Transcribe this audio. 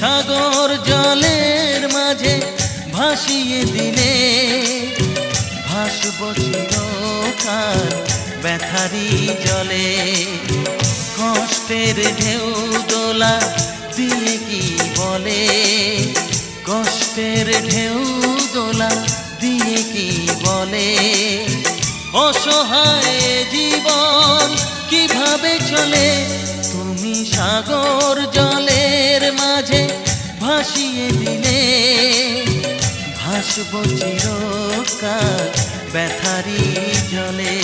সাগর জলের মাঝে ভাসিয়ে দিলে ভাসব চিরকাল ব্যথারি জলে। কষ্টের ঢেউ দোলা দিয়ে কি বলে, কষ্টের ঢেউ দোলা দিয়ে কি বলে, অসহায় জীবন কিভাবে চলে। তুমি সাগর জলের মাঝে ভাসিয়ে দিলে ভাসব চিরকাল ব্যথারি জলে।